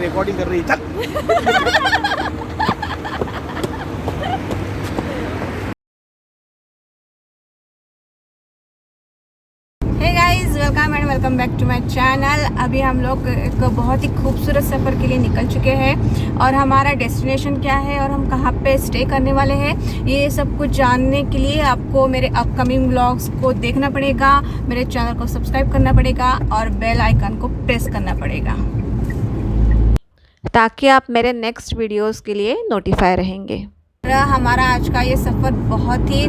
Recording कर रही है, चल। Hey guys, welcome and welcome back to my channel. अभी हम लोग एक बहुत ही खूबसूरत सफ़र के लिए निकल चुके हैं और हमारा डेस्टिनेशन क्या है और हम कहाँ पे स्टे करने वाले हैं, ये सब कुछ जानने के लिए आपको मेरे अपकमिंग व्लॉग्स को देखना पड़ेगा, मेरे चैनल को सब्सक्राइब करना पड़ेगा और बेल आइकन को प्रेस करना पड़ेगा ताकि आप मेरे नेक्स्ट वीडियोस के लिए नोटिफाई रहेंगे। हमारा आज का ये सफ़र बहुत ही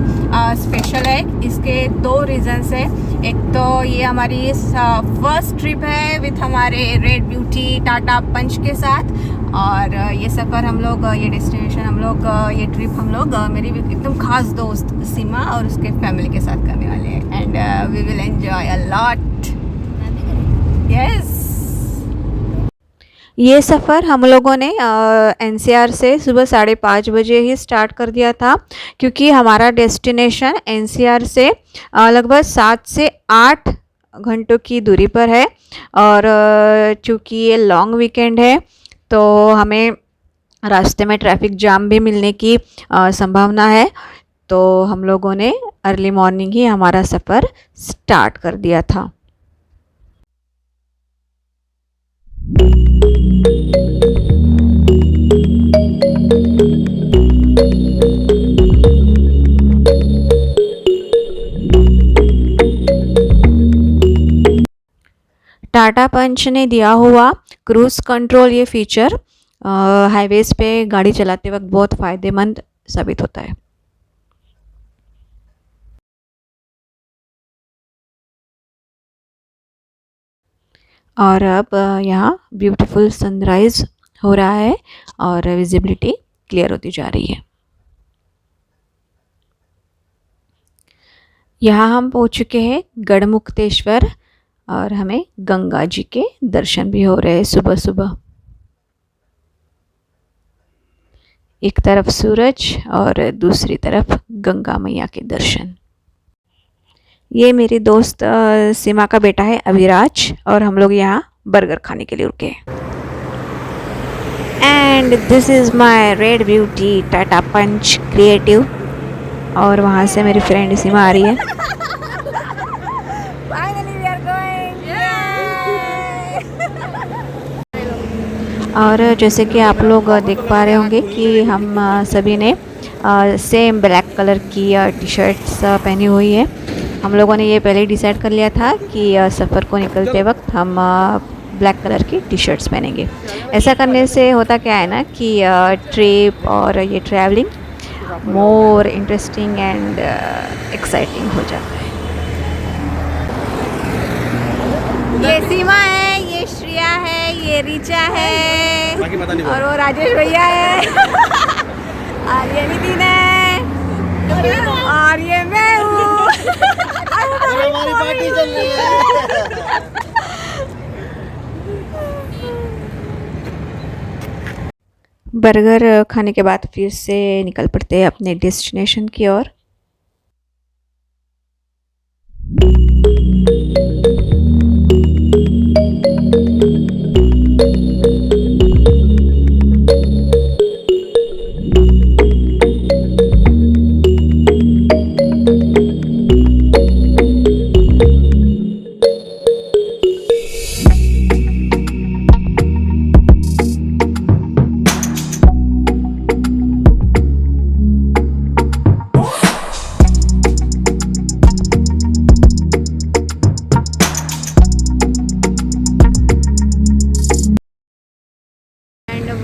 स्पेशल है। इसके दो रीज़न्स है। एक तो ये हमारी फर्स्ट ट्रिप है विथ हमारे रेड ब्यूटी टाटा पंच के साथ, और ये सफ़र हम लोग, ये डेस्टिनेशन हम लोग, ये ट्रिप हम लोग मेरी एकदम खास दोस्त सीमा और उसके फैमिली के साथ करने वाले हैं and we will enjoy a lot. Yes, ये सफ़र हम लोगों ने एनसीआर से सुबह 5:30 बजे ही स्टार्ट कर दिया था, क्योंकि हमारा डेस्टिनेशन एनसीआर से लगभग 7 से 8 घंटों की दूरी पर है। और चूँकि ये लॉन्ग वीकेंड है तो हमें रास्ते में ट्रैफिक जाम भी मिलने की संभावना है, तो हम लोगों ने अर्ली मॉर्निंग ही हमारा सफ़र स्टार्ट कर दिया था। टाटा पंच ने दिया हुआ क्रूज़ कंट्रोल ये फीचर हाईवेज़ पे गाड़ी चलाते वक्त बहुत फ़ायदेमंद साबित होता है। और अब यहाँ ब्यूटीफुल सनराइज़ हो रहा है और विजिबिलिटी क्लियर होती जा रही है। यहाँ हम पहुँच चुके हैं गढ़मुक्तेश्वर और हमें गंगा जी के दर्शन भी हो रहे हैं सुबह सुबह। एक तरफ सूरज और दूसरी तरफ गंगा मैया के दर्शन। ये मेरी दोस्त सीमा का बेटा है अभिराज, और हम लोग यहाँ बर्गर खाने के लिए रुके। And this is my red beauty Tata Punch Creative, और वहाँ से मेरी फ्रेंड सीमा आ रही है। और जैसे कि आप लोग देख पा रहे होंगे कि हम सभी ने सेम ब्लैक कलर की टी शर्ट्स पहनी हुई है। हम लोगों ने ये पहले ही डिसाइड कर लिया था कि सफ़र को निकलते वक्त हम ब्लैक कलर की टी शर्ट्स पहनेंगे। ऐसा करने से होता क्या है ना कि ट्रिप और ये travelling more interesting and exciting हो जाता है। ये सीमा है, ये श्रिया है, ये रीचा है और वो राजेश भैया है और ये नितिन है और ये मैं हूँ। हमारी पार्टी चल रही है। बर्गर खाने के बाद फिर से निकल पड़ते हैं अपने डेस्टिनेशन की ओर।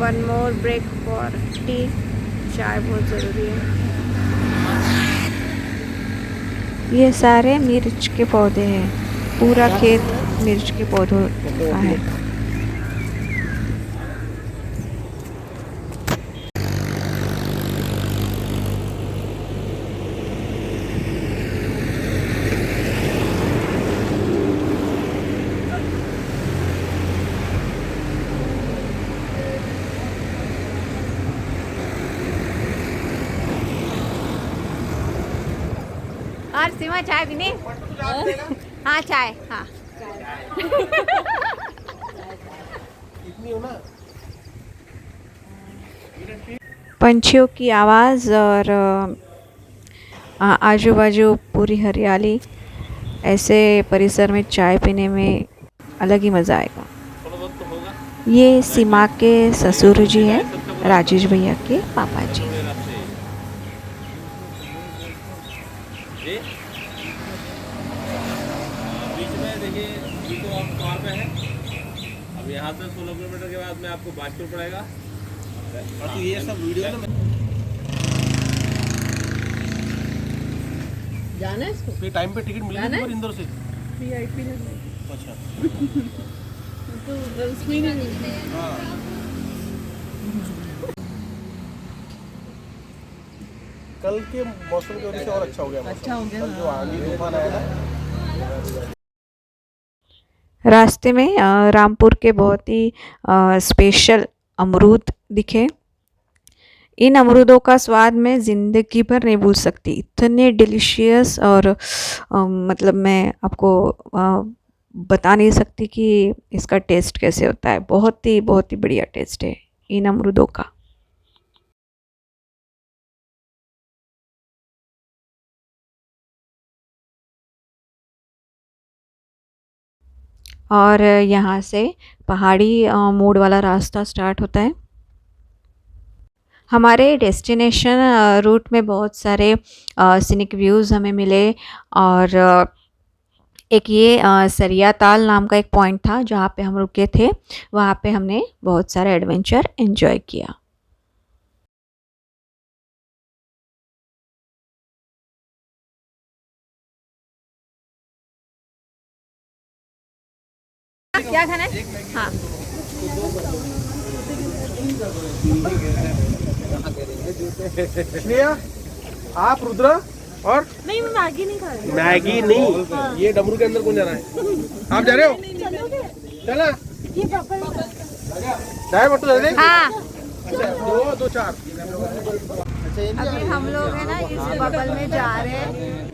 One more break for tea. चाय बहुत ज़रूरी है। ये सारे मिर्च के पौधे हैं, पूरा खेत मिर्च के पौधों का है। और सीमा चाय पीने? हाँ चाय, हाँ। इतनी हो ना, पंछियों की आवाज़ और आजू बाजू पूरी हरियाली, ऐसे परिसर में चाय पीने में अलग ही मज़ा आएगा। ये सीमा के ससुर जी हैं, राजेश भैया के पापा जी। बीच में देखिए ये तो आप कार पे है। अब यहाँ से 16 किलोमीटर के बाद में आपको बाजपुर पड़ेगा। और तो ये सब वीडियो ना जाना है इसको? फिर टाइम पे टिकट मिलेगी पर इंदौर से VIP है। अच्छा तो उसमें नहीं मिलती। हाँ कल के मौसम की वजह से और अच्छा हो गया। अच्छा हो गया। कल जो आंधी तूफान आया ना। रास्ते में रामपुर के बहुत ही स्पेशल अमरूद दिखे। इन अमरूदों का स्वाद मैं ज़िंदगी भर नहीं भूल सकती, इतने डिलीशियस और मतलब मैं आपको बता नहीं सकती कि इसका टेस्ट कैसे होता है। बहुत ही बढ़िया टेस्ट है इन अमरूदों का। और यहाँ से पहाड़ी मोड़ वाला रास्ता स्टार्ट होता है। हमारे डेस्टिनेशन रूट में बहुत सारे सीनिक व्यूज़ हमें मिले और एक ये सरिया ताल नाम का एक पॉइंट था जहाँ पे हम रुके थे। वहाँ पे हमने बहुत सारे एडवेंचर एंजॉय किया। क्या खाना है? हाँ श्रेया आप रुद्र और नहीं मैं मैगी नहीं खा रही। मैगी नहीं, ये डमरू के अंदर कौन जा रहा है? आप जा रहे हो? चला ये पापा चाय बटू दे दे। हाँ। अच्छा दो चार। अभी हम लोग है ना इस बगल में जा रहे हैं।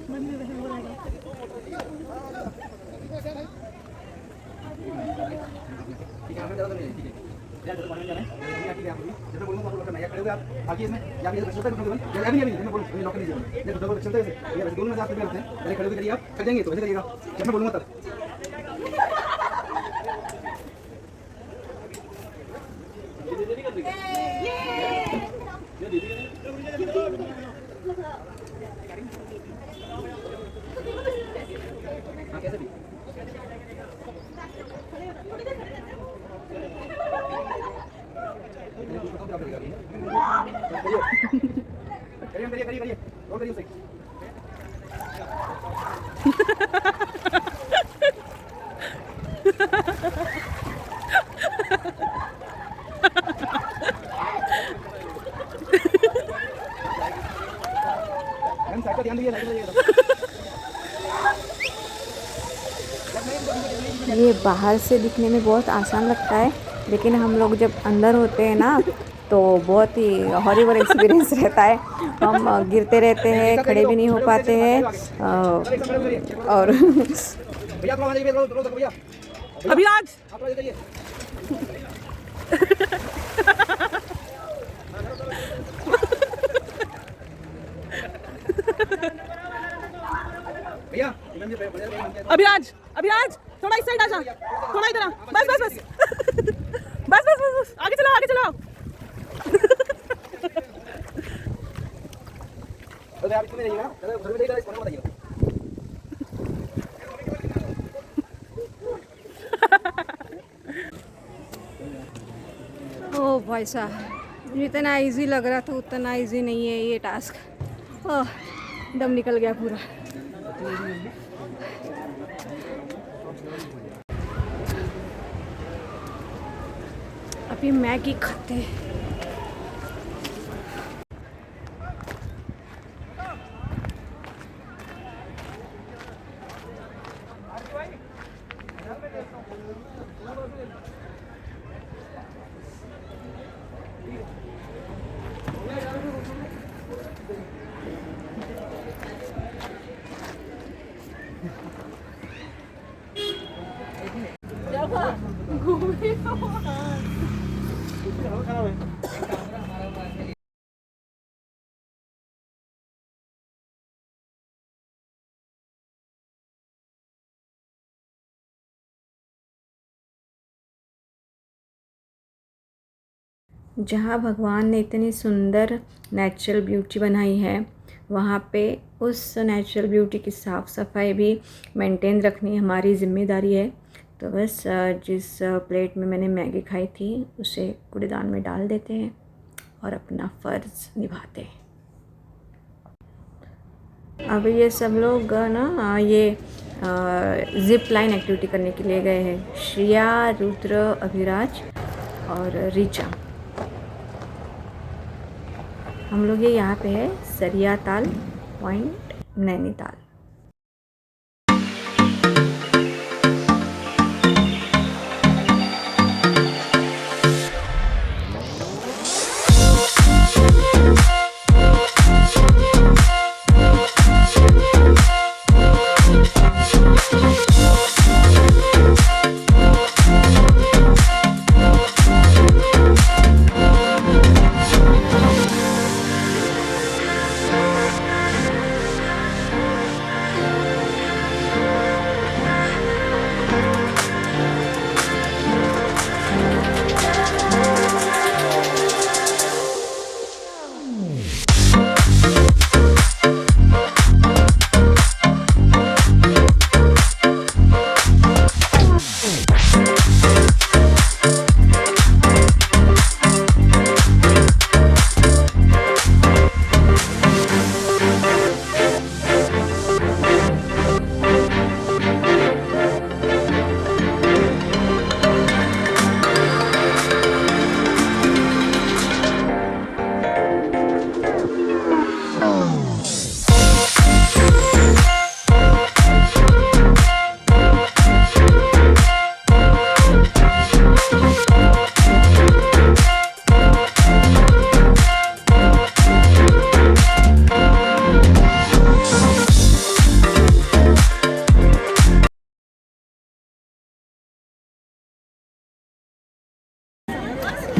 ये बाहर से दिखने में बहुत आसान लगता है, लेकिन हम लोग जब अंदर होते हैं ना तो बहुत ही हॉरिबल एक्सपीरियंस रहता है। हम गिरते रहते हैं, खड़े भी नहीं हो पाते हैं और अभिराज अभिराज अभिराज थोड़ा इस साइड आ जा, थोड़ा इधर आ। बस बस बस बस बस बस बस आगे चलाओ आगे चलाओ। ओ भाई साहब, जितना इजी लग रहा था उतना इजी नहीं है ये टास्क। ओह दम निकल गया पूरा। अभी मैगी खाते हैं। खराब है। जहाँ भगवान ने इतनी सुंदर नेचुरल ब्यूटी बनाई है, वहाँ पे उस नेचुरल ब्यूटी की साफ़ सफाई भी मेंटेन रखनी हमारी ज़िम्मेदारी है। तो बस जिस प्लेट में मैंने मैगी खाई थी उसे कूड़ेदान में डाल देते हैं और अपना फ़र्ज़ निभाते हैं। अब ये सब लोग ना ये ज़िप लाइन एक्टिविटी करने के लिए गए हैं। श्रिया, रुद्र, अभिराज और ऋचा। हम लोग ये यहाँ पे है सरिया ताल पॉइंट, नैनीताल।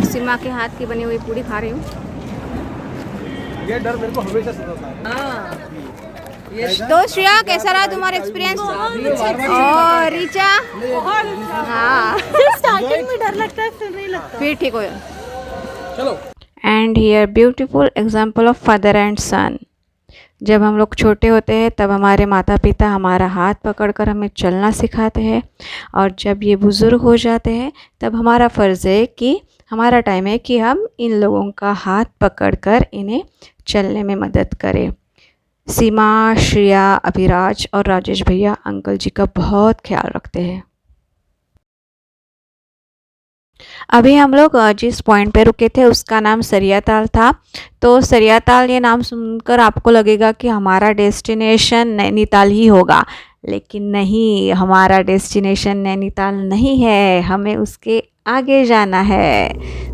सीमा के हाथ की बनी हुई पूड़ी खा रही हूँ। ये डर मेरे को हमेशा सताता है। तो श्रेया, कैसा रहा तुम्हारा एक्सपीरियंस? और ऋचा? हाँ, स्टार्टिंग में डर लगता है, फिर नहीं लगता। फिर ठीक हो। चलो। And here beautiful example of father and son. जब हम लोग छोटे होते हैं तब हमारे माता पिता हमारा हाथ पकड़कर हमें चलना सिखाते हैं, और जब ये बुज़ुर्ग हो जाते हैं तब हमारा फ़र्ज़ है कि हमारा टाइम है कि हम इन लोगों का हाथ पकड़कर इन्हें चलने में मदद करें। सीमा, श्रेया, अभिराज और राजेश भैया अंकल जी का बहुत ख्याल रखते हैं। अभी हम लोग जिस पॉइंट पे रुके थे उसका नाम सरिया ताल था। तो सरिया ताल ये नाम सुनकर आपको लगेगा कि हमारा डेस्टिनेशन नैनीताल ही होगा, लेकिन नहीं, हमारा डेस्टिनेशन नैनीताल नहीं है, हमें उसके आगे जाना है।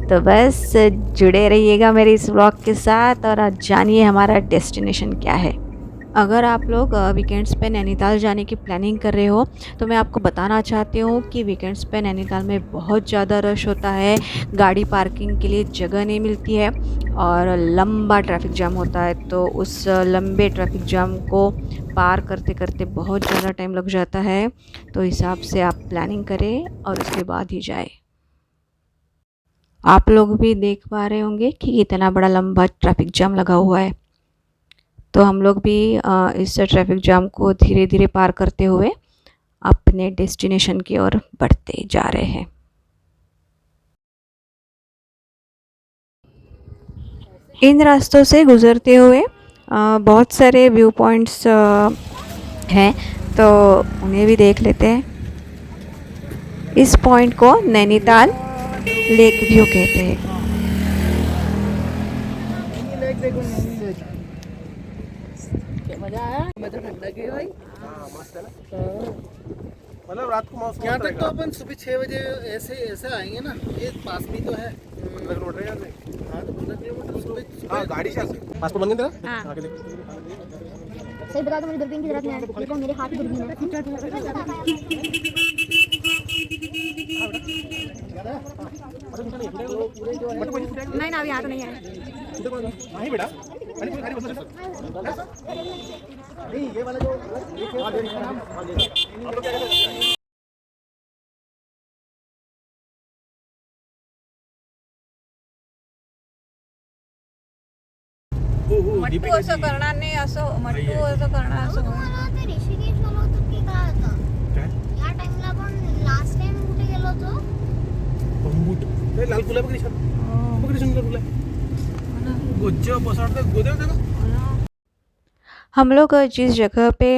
तो बस जुड़े रहिएगा मेरे इस व्लॉग के साथ और आज जानिए हमारा डेस्टिनेशन क्या है। अगर आप लोग वीकेंड्स पे नैनीताल जाने की प्लानिंग कर रहे हो तो मैं आपको बताना चाहती हूँ कि वीकेंड्स पे नैनीताल में बहुत ज़्यादा रश होता है, गाड़ी पार्किंग के लिए जगह नहीं मिलती है और लंबा ट्रैफिक जाम होता है। तो उस लंबे ट्रैफिक जाम को पार करते करते बहुत ज़्यादा टाइम लग जाता है। तो हिसाब से आप प्लानिंग करें और उसके बाद ही जाए। आप लोग भी देख पा रहे होंगे कि कितना बड़ा लंबा ट्रैफिक जाम लगा हुआ है। तो हम लोग भी इस ट्रैफिक जाम को धीरे धीरे पार करते हुए अपने डेस्टिनेशन की ओर बढ़ते जा रहे हैं। इन रास्तों से गुज़रते हुए बहुत सारे व्यू पॉइंट्स हैं, तो उन्हें भी देख लेते हैं। इस पॉइंट को नैनीताल लेक व्यू कहते हैं। मजा आया? मजा ठंडक है भाई। मस्त है ना। मतलब रात को मौसम यहाँ तक तो अपन सुबह 6 बजे ऐसे आएंगे ना, ये पास में तो है। 15 किलोमीटर है यहाँ से। हाँ तो 15 किलोमीटर सुबह। हाँ, गाड़ी से पासपोर्ट बन गया तेरा? हाँ। आगे देख। सही बता दो, मुझे दूरबीन की जरूरत नहीं है, देखो मेरे हाथ की दूरबीन है। नहीं ना, अभी यहाँ तो नहीं है। नहीं बेटा, नहीं ये वाला जो मट्टू असं करणार नाही, असं मट्टू असं करणार असं मला ते ऋषिकेश गेलो होतो की काय होतं या टाइमला पण लास्ट टाइम कुठे गेलो होतो लाल फुला बघ सुंदर फुला गोच्चे बसाडते गोदे होते का हम लोग जिस जगह पे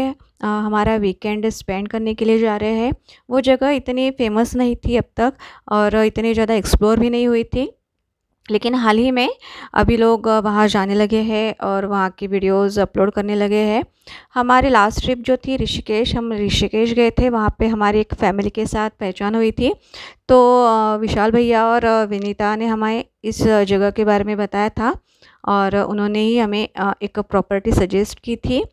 हमारा वीकेंड स्पेंड करने के लिए जा रहे हैं वो जगह इतनी फेमस नहीं थी अब तक और इतनी ज़्यादा एक्सप्लोर भी नहीं हुई थी, लेकिन हाल ही में अभी लोग वहाँ जाने लगे हैं और वहाँ की वीडियोस अपलोड करने लगे हैं। हमारी लास्ट ट्रिप जो थी ऋषिकेश, हम ऋषिकेश गए थे, वहाँ पे हमारी एक फैमिली के साथ पहचान हुई थी। तो विशाल भैया और विनीता ने हमें इस जगह के बारे में बताया था और उन्होंने ही हमें एक प्रॉपर्टी सजेस्ट की थी,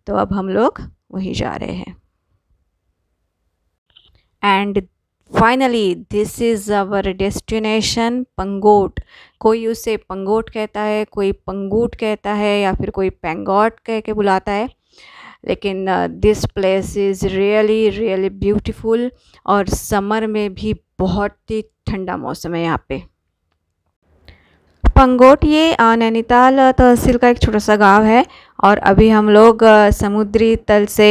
तो अब हम लोग वहीं जा रहे हैं। And finally this is our destination Pangot. कोई उसे पंगोट कहता है, कोई पंगूट कहता है या फिर कोई पेंगोट कह के बुलाता है, लेकिन this place is really really beautiful और समर में भी बहुत ही ठंडा मौसम है यहाँ पे। पंगोट ये नैनीताल तहसील का एक छोटा सा गांव है और अभी हम लोग समुद्री तल से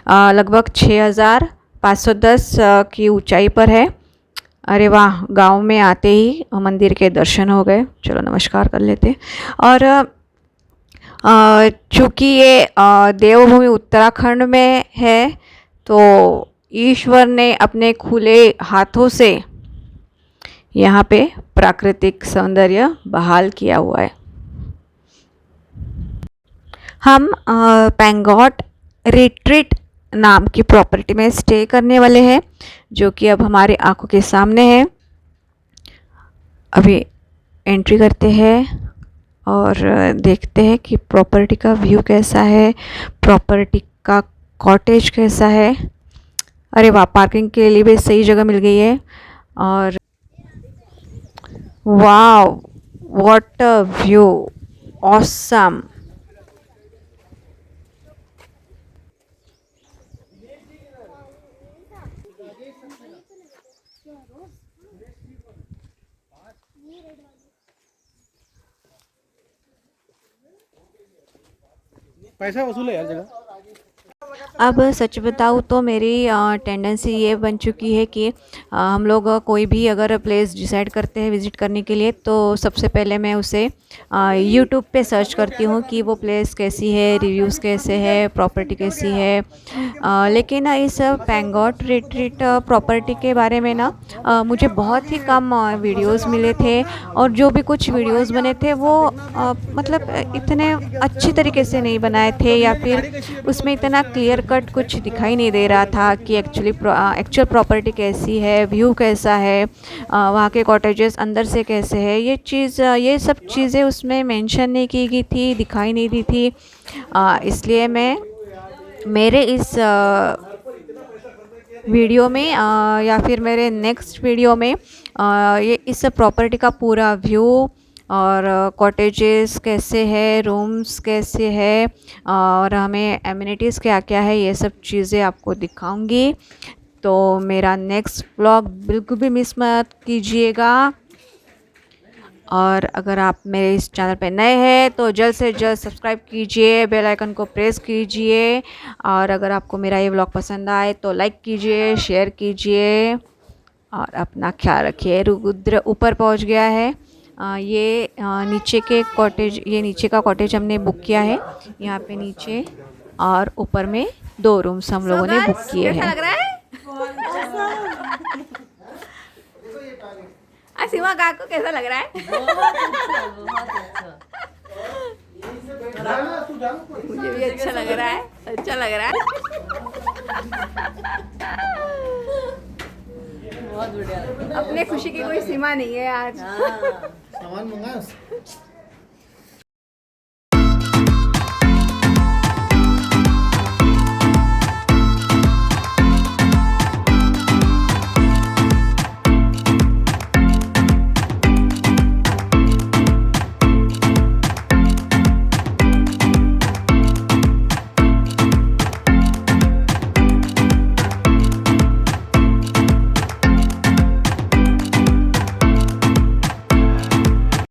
लगभग 6510 की ऊंचाई पर है। अरे वाह, गांव में आते ही मंदिर के दर्शन हो गए। चलो नमस्कार कर लेते। और चूँकि ये देवभूमि उत्तराखंड में है तो ईश्वर ने अपने खुले हाथों से यहाँ पे प्राकृतिक सौंदर्य बहाल किया हुआ है। हम पेंगोट रिट्रीट नाम की प्रॉपर्टी में स्टे करने वाले हैं, जो कि अब हमारी आंखों के सामने है। अभी एंट्री करते हैं और देखते हैं कि प्रॉपर्टी का व्यू कैसा है, प्रॉपर्टी का कॉटेज कैसा है। अरे वाह, पार्किंग के लिए भी सही जगह मिल गई है। और वाव, व्हाट अ व्यू, ऑसम। पैसा वसूल है यार जगह। अब सच बताऊँ तो मेरी टेंडेंसी ये बन चुकी है कि हम लोग कोई भी अगर प्लेस डिसाइड करते हैं विज़िट करने के लिए तो सबसे पहले मैं उसे यूट्यूब पे सर्च करती हूँ कि वो प्लेस कैसी है, रिव्यूज़ कैसे है, प्रॉपर्टी कैसी है। लेकिन इस पेंगोट रिट्रीट प्रॉपर्टी के बारे में ना मुझे बहुत ही कम वीडियोस मिले थे और जो भी कुछ वीडियोस बने थे वो मतलब इतने अच्छी तरीके से नहीं बनाए थे या फिर उसमें इतना क्लियर कट कुछ दिखाई नहीं दे रहा था कि एक्चुअल प्रॉपर्टी कैसी है, व्यू कैसा है, वहाँ के कॉटेजेस अंदर से कैसे है। ये सब चीज़ें उसमें मेंशन नहीं की गई थी, दिखाई नहीं दी थी। इसलिए मैं मेरे इस वीडियो में या फिर मेरे नेक्स्ट वीडियो में ये इस प्रॉपर्टी का पूरा व्यू और कॉटेजेस कैसे है, रूम्स कैसे है और हमें एमिनिटीज़ क्या क्या है, ये सब चीज़ें आपको दिखाऊंगी। तो मेरा नेक्स्ट व्लॉग बिल्कुल भी मिस मत कीजिएगा। और अगर आप मेरे इस चैनल पे नए हैं तो जल्द से जल्द सब्सक्राइब कीजिए, बेल आइकन को प्रेस कीजिए और अगर आपको मेरा ये व्लॉग पसंद आए तो लाइक कीजिए, शेयर कीजिए और अपना ख्याल रखिए। रुद्र ऊपर पहुंच गया है। ये नीचे का कॉटेज हमने बुक किया है यहाँ पे नीचे, और ऊपर में 2 रूम्स हम लोगों ने बुक किए हैं। सीमा काकू कैसा लग रहा है? मुझे भी अच्छा लग रहा है, अच्छा लग रहा है। बहुत बढ़िया। अपने खुशी की कोई सीमा नहीं है आज। सामान मंगा